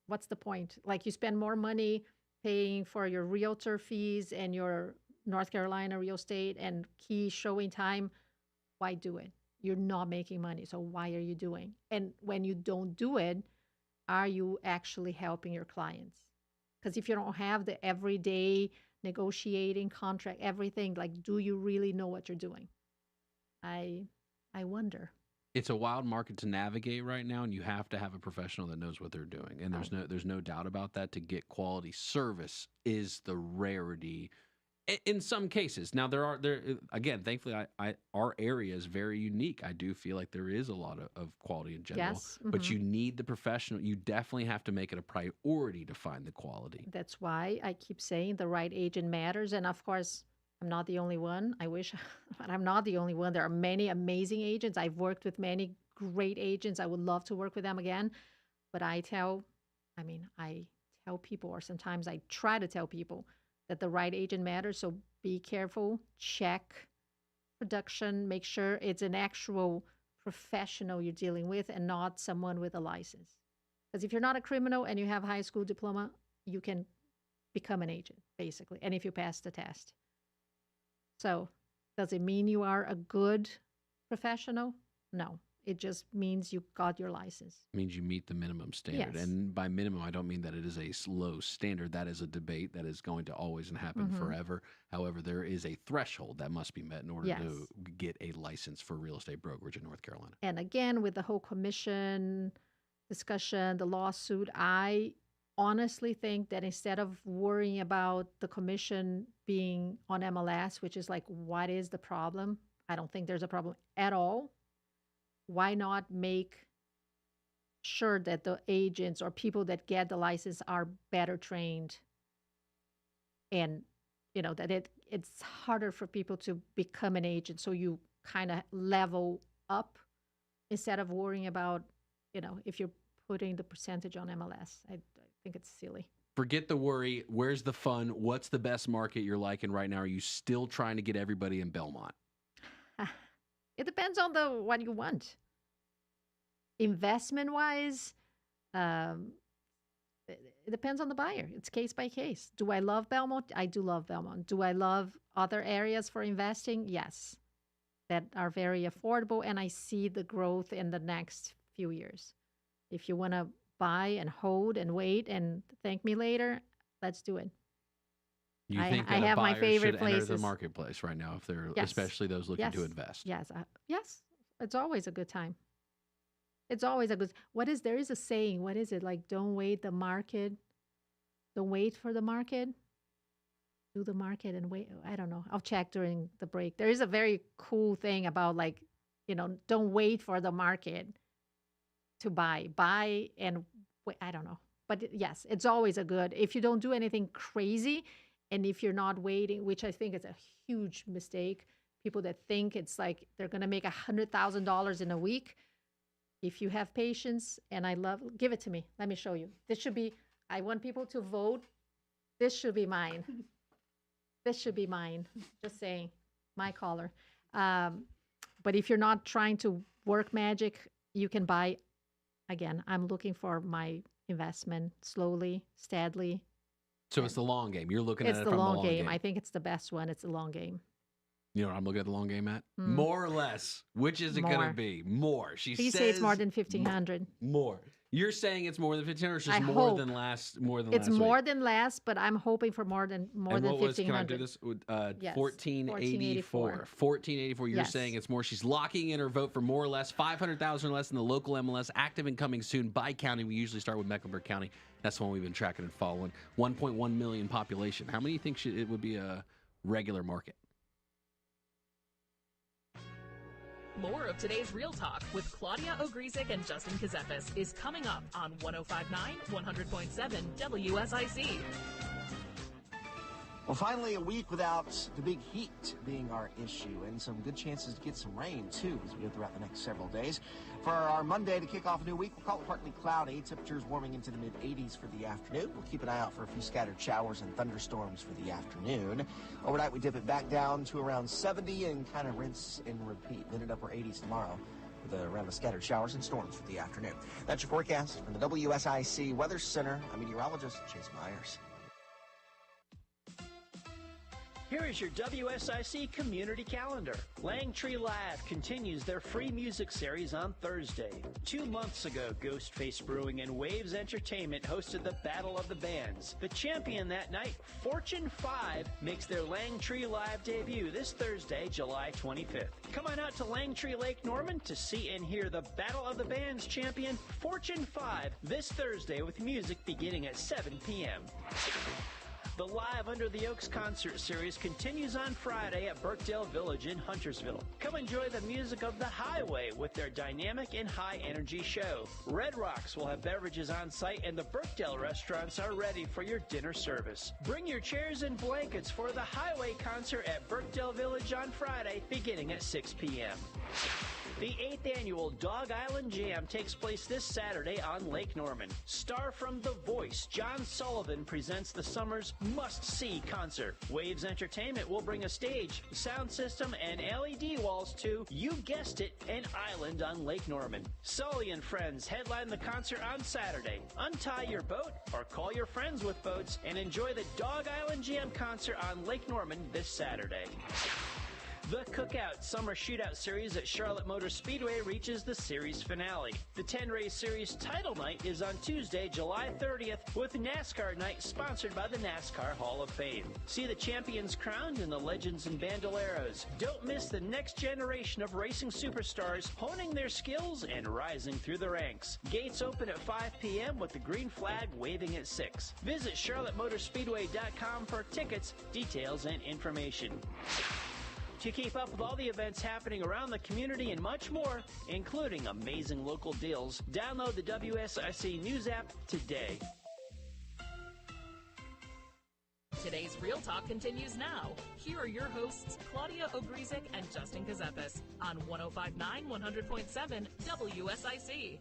what's the point? Like you spend more money paying for your realtor fees and your North Carolina real estate and key showing time. Why do it? You're not making money. So why are you doing? And when you don't do it, are you actually helping your clients? Because if you don't have the everyday negotiating contract, everything, like, do you really know what you're doing? I wonder. It's a wild market to navigate right now, and you have to have a professional that knows what they're doing. And there's no doubt about that. To get quality service is the rarity in some cases. Now there again, thankfully, our area is very unique. I do feel like there is a lot of quality in general, yes, but you need the professional. You definitely have to make it a priority to find the quality. That's why I keep saying the right agent matters. And of course, I'm not the only one. I wish, but I'm not the only one. There are many amazing agents. I've worked with many great agents. I would love to work with them again. But I tell people, or sometimes I try to tell people, that the right agent matters. So be careful, check production, make sure it's an actual professional you're dealing with and not someone with a license. Because if you're not a criminal and you have a high school diploma, you can become an agent, basically, and if you pass the test. So does it mean you are a good professional? No. It just means you got your license. It means you meet the minimum standard. Yes. And by minimum, I don't mean that it is a low standard. That is a debate that is going to always happen forever. However, there is a threshold that must be met in order to get a license for real estate brokerage in North Carolina. And again, with the whole commission discussion, the lawsuit, I honestly think that instead of worrying about the commission being on MLS, which is like, what is the problem? I don't think there's a problem at all. Why not make sure that the agents or people that get the license are better trained, and that it's harder for people to become an agent, so you kind of level up instead of worrying about if you're putting the percentage on MLS. I think it's silly. Forget the worry. Where's the fun? What's the best market you're liking right now? Are you still trying to get everybody in Belmont? It depends on what you want. Investment-wise, it depends on the buyer. It's case by case. Do I love Belmont? I do love Belmont. Do I love other areas for investing? Yes, that are very affordable, and I see the growth in the next few years. If you want to buy and hold and wait and thank me later, let's do it. You think that I have my favorite should places. enter the marketplace right now, if they're especially those looking to invest? Yes, yes. It's always a good time. It's always a good. There is a saying. What is it? Like, don't wait the market. Don't wait for the market. Do the market and wait. I don't know. I'll check during the break. There is a very cool thing about don't wait for the market to buy. Buy and wait. I don't know. But yes, it's always a good. If you don't do anything crazy, and if you're not waiting, which I think is a huge mistake, people that think it's like they're going to make $100,000 in a week. If you have patience, and give it to me. Let me show you. This should be, I want people to vote. This should be mine. This should be mine. Just saying, my collar. But if you're not trying to work magic, you can buy. Again, I'm looking for my investment slowly, steadily. So it's the long game. You're looking at it from the long game. I think it's the best one. It's the long game. You know what I'm looking at the long game at? More or less. Which is it going to be? More. Please say it's more than 1,500. More. You're saying it's more than 1,500, or it's just more than it's last more week? than last, but I'm hoping for more than 1,500. Can I do this? 1484. 1484. You're saying it's more. She's locking in her vote for more or less. 500,000 or less in the local MLS. Active and coming soon by county. We usually start with Mecklenburg County. That's the one we've been tracking and following. 1.1 million population. How many do you think it would be a regular market? More of today's Real Talk with Claudia Ogrizek and Justin Ckezepis is coming up on 105.9, 100.7 WSIC. Well, finally, a week without the big heat being our issue, and some good chances to get some rain, too, as we go throughout the next several days. For our Monday to kick off a new week, we'll call it partly cloudy. Temperatures warming into the mid-80s for the afternoon. We'll keep an eye out for a few scattered showers and thunderstorms for the afternoon. Overnight, we dip it back down to around 70 and kind of rinse and repeat. Then it upper 80s tomorrow with a round of scattered showers and storms for the afternoon. That's your forecast from the WSIC Weather Center. I'm meteorologist Chase Myers. Here is your WSIC community calendar. Langtree Live continues their free music series on Thursday. 2 months ago, Ghostface Brewing and Waves Entertainment hosted the Battle of the Bands. The champion that night, Fortune 5, makes their Langtree Live debut this Thursday, July 25th. Come on out to Langtree Lake Norman to see and hear the Battle of the Bands champion, Fortune 5, this Thursday with music beginning at 7 p.m. The Live Under the Oaks concert series continues on Friday at Birkdale Village in Huntersville. Come enjoy the music of the Highway with their dynamic and high-energy show. Red Rocks will have beverages on site, and the Birkdale restaurants are ready for your dinner service. Bring your chairs and blankets for the Highway concert at Birkdale Village on Friday, beginning at 6 p.m. The 8th annual Dog Island Jam takes place this Saturday on Lake Norman. Star from The Voice, John Sullivan presents the summer's must-see concert. Waves Entertainment will bring a stage, sound system, and LED walls to, you guessed it, an island on Lake Norman. Sully and Friends headline the concert on Saturday. Untie your boat or call your friends with boats and enjoy the Dog Island Jam concert on Lake Norman this Saturday. The Cookout Summer Shootout Series at Charlotte Motor Speedway reaches the series finale. The 10-race series title night is on Tuesday, July 30th, with NASCAR night sponsored by the NASCAR Hall of Fame. See the champions crowned and the legends and bandoleros. Don't miss the next generation of racing superstars honing their skills and rising through the ranks. Gates open at 5 p.m. with the green flag waving at 6. Visit charlottemotorspeedway.com for tickets, details, and information. To keep up with all the events happening around the community and much more, including amazing local deals, download the WSIC News app today. Today's Real Talk continues now. Here are your hosts, Claudia Ogrizek and Justin Ckezepis on 105.9, 100.7 WSIC.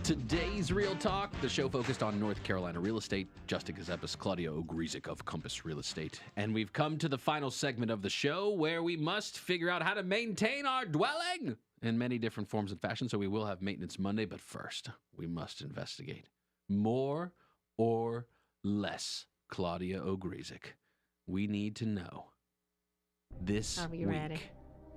Today's Real Talk, the show focused on North Carolina real estate. Justin Ckezepis, Claudia Ogrizek of Compass Real Estate. And we've come to the final segment of the show where we must figure out how to maintain our dwelling in many different forms and fashions. So we will have Maintenance Monday, but first we must investigate. More or less, Claudia Ogrizek. We need to know this week, ready?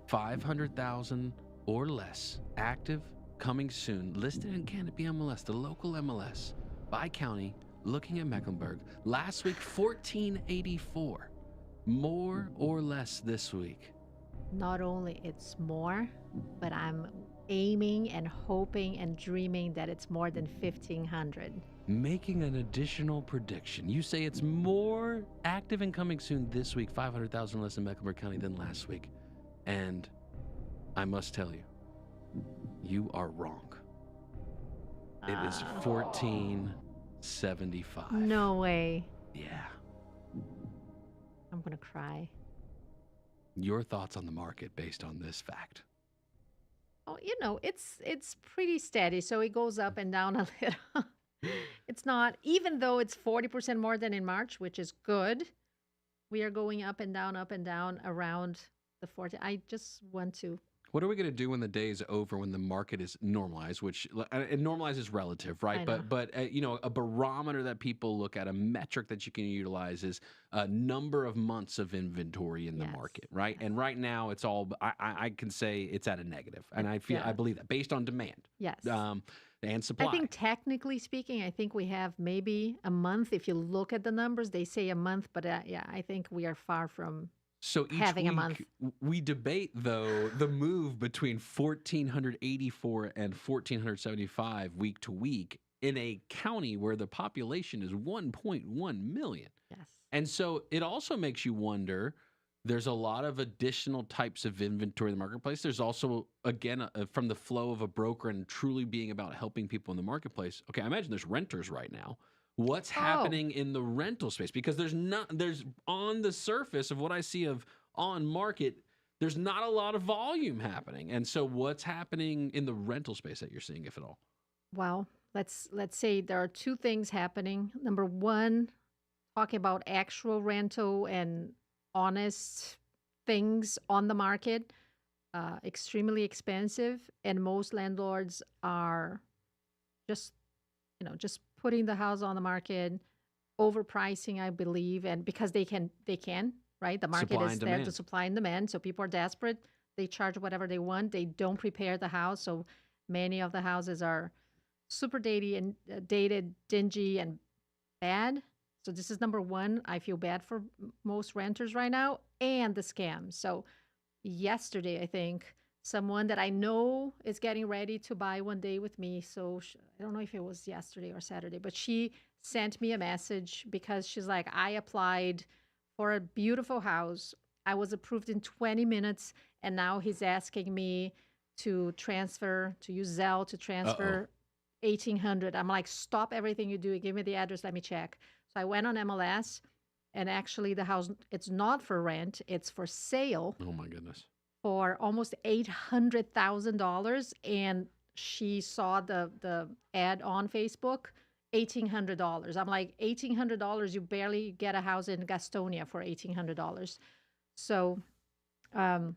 500,000 or less active, coming soon, listed in Canopy MLS, the local MLS, by county, looking at Mecklenburg. Last week, 1484. More or less this week? Not only it's more, but I'm aiming and hoping and dreaming that it's more than 1,500. Making an additional prediction. You say it's more active and coming soon this week, 500,000 less in Mecklenburg County than last week. And I must tell you, you are wrong. It is 1475. No way. Yeah. I'm going to cry. Your thoughts on the market based on this fact? Oh, it's pretty steady. So it goes up and down a little. It's not, even though it's 40% more than in March, which is good, we are going up and down around the 40. I just want to. What are we going to do when the day is over, when the market is normalized, which it normalizes relative, right? But a barometer that people look at, a metric that you can utilize is a number of months of inventory in the market, right? And right now it's all, I can say it's at a negative. And I believe that based on demand. Yes. And supply. I think technically speaking, I think we have maybe a month. If you look at the numbers, they say a month, but I think we are far from having a month. We debate, though, the move between 1,484 and 1,475 week to week in a county where the population is 1.1 million. Yes. And so it also makes you wonder, There's a lot of additional types of inventory in the marketplace. There's also, again, from the flow of a broker and truly being about helping people in the marketplace. Okay, I imagine there's renters right now. What's happening in the rental space? Because there's on the surface of what I see of on market, there's not a lot of volume happening. And so what's happening in the rental space that you're seeing, if at all? Well, let's say there are two things happening. Number one, talking about actual rental and honest things on the market, extremely expensive, and most landlords are just putting the house on the market, overpricing, I believe, and because they can, right? The market Supply is and there to demand. supply and demand, so people are desperate. They charge whatever they want. They don't prepare the house, so many of the houses are super dated, dingy, and bad. So this is number one. I feel bad for most renters right now, and the scams. So yesterday, I think someone that I know is getting ready to buy one day with me. So I don't know if it was yesterday or Saturday, but she sent me a message because she's like, I applied for a beautiful house. I was approved in 20 minutes, and now he's asking me to use Zelle to transfer 1,800. I'm like, stop everything you do. Give me the address. Let me check. So I went on MLS, and actually the house, it's not for rent. It's for sale. Oh, my goodness. For almost $800,000. And she saw the ad on Facebook, $1,800. I'm like, $1,800, you barely get a house in Gastonia for $1,800. So I'm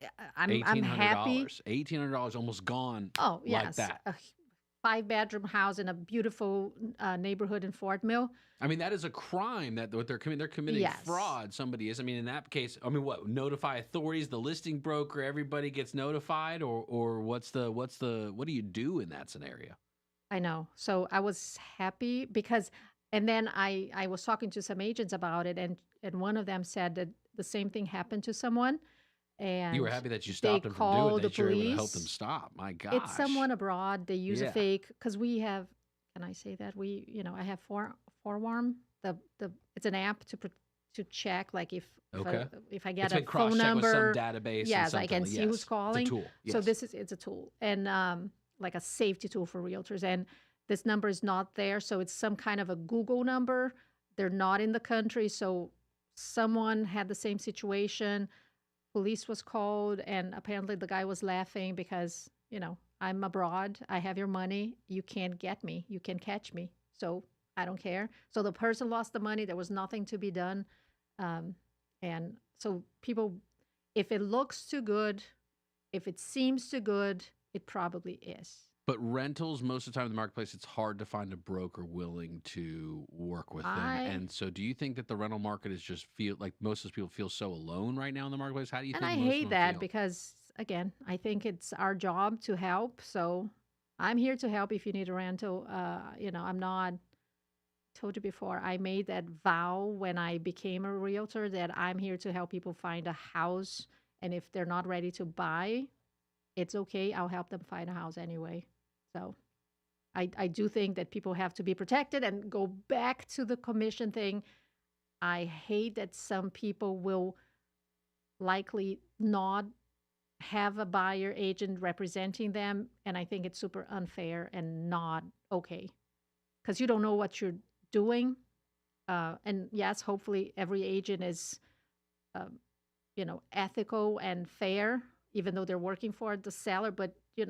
happy. $1,800 almost gone. Oh, yes. Like that. A 5-bedroom house in a beautiful neighborhood in Fort Mill. I mean, that is a crime that what they're committing. They're committing Yes. fraud. Somebody is. I mean, in that case, I mean, what? Notify authorities, the listing broker, everybody gets notified, or what do you do in that scenario? I know. So I was happy because, and then I was talking to some agents about it, and one of them said that the same thing happened to someone. And You were happy that you stopped them from doing called it, the that you were able to help police. them stop. My gosh. It's someone abroad. They use Yeah. a fake, because we have, can I say that? I have Forewarn. It's an app to check, like if I get It's a been phone cross-checked with number. some database and Yes, I something can like- see yes, who's it's a calling. tool, So yes. it's a tool, and like a safety tool for realtors. And this number is not there, so it's some kind of a Google number. They're not in the country, so someone had the same situation. Police was called, and apparently the guy was laughing because, I'm abroad. I have your money. You can't get me. You can catch me. So I don't care. So the person lost the money. There was nothing to be done. And so people, if it looks too good, if it seems too good, it probably is. But rentals, most of the time in the marketplace, it's hard to find a broker willing to work with them. And so do you think that the rental market is just feel like most of those people feel so alone right now in the marketplace? How do you And think I most of hate them that feel? because, again, I think it's our job to help. So I'm here to help if you need a rental. I'm not, told you before, I made that vow when I became a realtor that I'm here to help people find a house. And if they're not ready to buy, it's okay. I'll help them find a house anyway. So I do think that people have to be protected, and go back to the commission thing. I hate that some people will likely not have a buyer agent representing them, and I think it's super unfair and not okay, because you don't know what you're doing. And yes, hopefully every agent is, ethical and fair, even though they're working for the seller. But you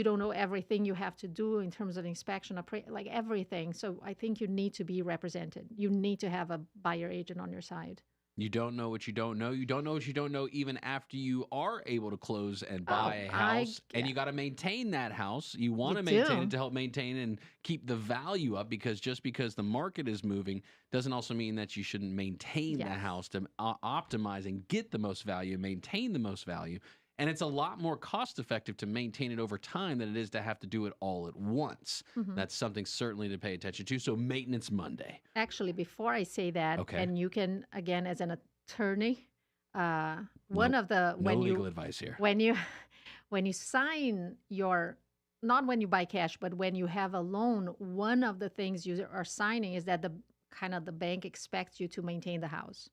don't know everything you have to do in terms of inspection, like everything. So I think you need to be represented. You need to have a buyer agent on your side. You don't know what you don't know. You don't know what you don't know even after you are able to close and buy a house. And you got to maintain that house. You want to maintain it to help maintain and keep the value up, because just because the market is moving doesn't also mean that you shouldn't maintain the house to optimize and get the most value, maintain the most value. And it's a lot more cost effective to maintain it over time than it is to have to do it all at once. Mhm. That's something certainly to pay attention to. So Maintenance Monday. Actually, before I say that, Okay. and you can, again, as an attorney, No legal advice here. when you sign your, not when you buy cash, but when you have a loan, one of the things you are signing is that the kind of the bank expects you to maintain the house.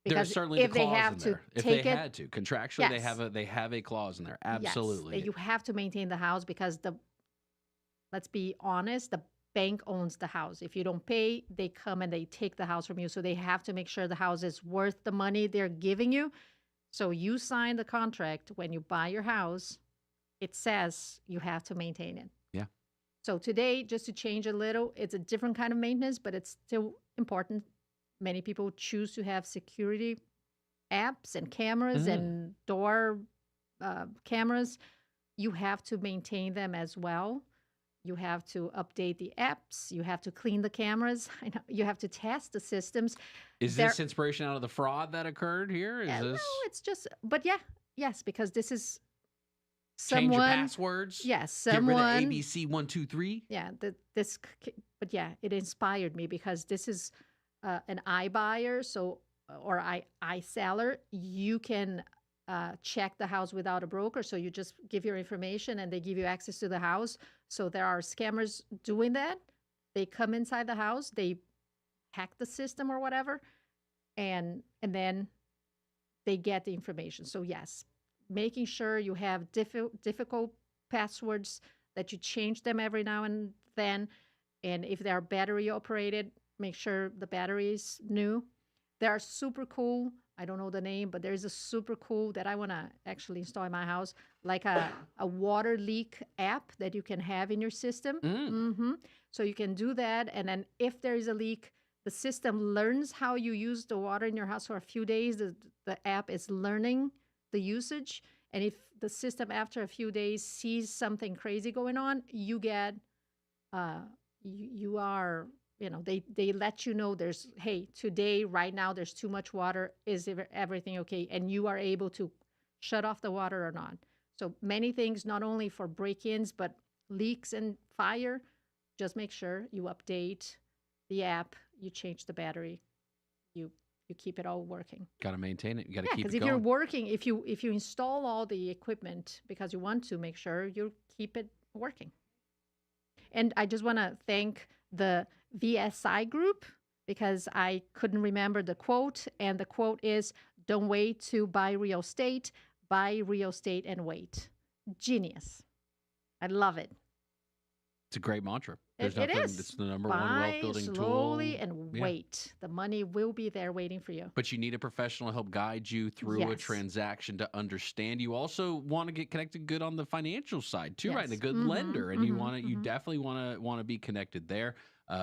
There's certainly if the they clause have in to there. If take they it, had to, contractually, yes. they have a clause in there. Absolutely. Yes, you have to maintain the house because let's be honest, the bank owns the house. If you don't pay, they come and they take the house from you. So they have to make sure the house is worth the money they're giving you. So you sign the contract when you buy your house. It says you have to maintain it. Yeah. So today, just to change a little, it's a different kind of maintenance, but it's still important. Many people choose to have security apps and cameras and door cameras. You have to maintain them as well. You have to update the apps. You have to clean the cameras. You have to test the systems. Is this inspiration out of the fraud that occurred here? No, it's just, but yes, because this is change your someone. passwords. Yes, someone. Get rid of ABC123. Yeah, but yeah, it inspired me because this is an iBuyer, or iSeller. You can check the house without a broker. So you just give your information and they give you access to the house. So there are scammers doing that. They come inside the house, they hack the system or whatever, and then they get the information. So yes, making sure you have difficult passwords, that you change them every now and then. And if they are battery operated, make sure the battery is new. They are super cool. I don't know the name, but there's a super cool that I want to actually install in my house, like a water leak app that you can have in your system. So you can do that. And then if there is a leak, the system learns how you use the water in your house for a few days. The app is learning the usage. And if the system after a few days sees something crazy going on, you get, they let you know hey, today, right now, there's too much water. Is everything okay? And you are able to shut off the water or not. So many things, not only for break-ins, but leaks and fire. Just make sure you update the app, you change the battery, you keep it all working. Got to maintain it. You got to keep it going. Because if you're working, if you install all the equipment because you want to, make sure you keep it working. And I just want to thank the VSI group because I couldn't remember the quote. And the quote is, "Don't wait to buy real estate. Buy real estate and wait." Genius. I love it. It's a great mantra. It is. It's the number one wealth building tool. Slowly and wait. The money will be there waiting for you. But you need a professional to help guide you through a transaction to understand. You also want to get connected good on the financial side too, right? And a good lender, and you definitely want to be connected there.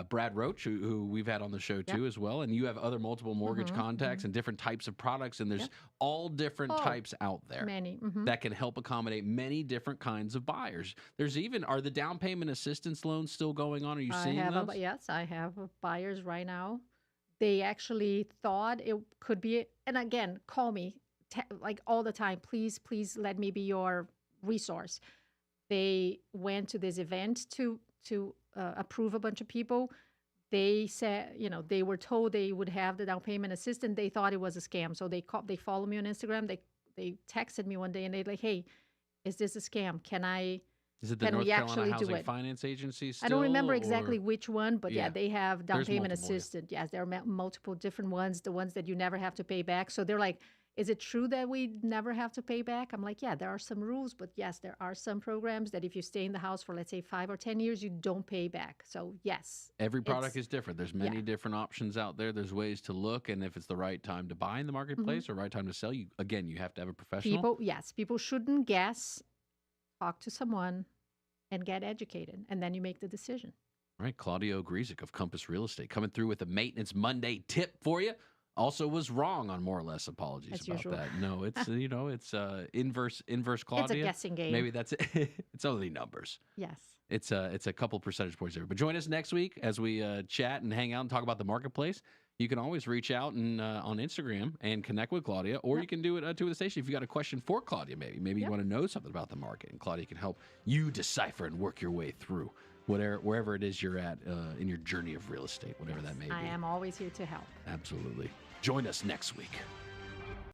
Brad Roach, who we've had on the show too as well, and you have other multiple mortgage contacts and different types of products, and there's all different types out there that can help accommodate many different kinds of buyers. There's even, are the down payment assistance loans still going on? Are you seeing those? Yes, I have buyers right now. They actually thought it could be, and again, call me like all the time. Please let me be your resource. They went to this event to approve a bunch of people. They said, they were told they would have the down payment assistance. They thought it was a scam. So they follow me on Instagram. They texted me one day and they're like, "Hey, is this a scam? Is it the North Carolina Housing Finance Agency still? I don't remember exactly which one, but they have down payment assistance. Yes, there are multiple different ones, the ones that you never have to pay back. So they're like, "Is it true that we never have to pay back?" I'm like, yeah, there are some rules, but yes, there are some programs that if you stay in the house for, let's say, 5 or 10 years, you don't pay back. So yes. Every product is different. There's many different options out there. There's ways to look, and if it's the right time to buy in the marketplace or right time to sell, you have to have a professional. People shouldn't guess. Talk to someone and get educated, and then you make the decision. All right, Claudia Ogrizek of Compass Real Estate coming through with a Maintenance Monday tip for you. Also was wrong on more or less. Apologies as about usual. that. No, it's it's inverse Claudia. It's a guessing game. Maybe that's it. It's only numbers. Yes. It's a couple percentage points there. But join us next week as we chat and hang out and talk about the marketplace. You can always reach out and on Instagram and connect with Claudia, or you can do it to the station if you got a question for Claudia. Maybe you want to know something about the market, and Claudia can help you decipher and work your way through wherever it is you're at in your journey of real estate, whatever that may be. I am always here to help. Absolutely. Join us next week.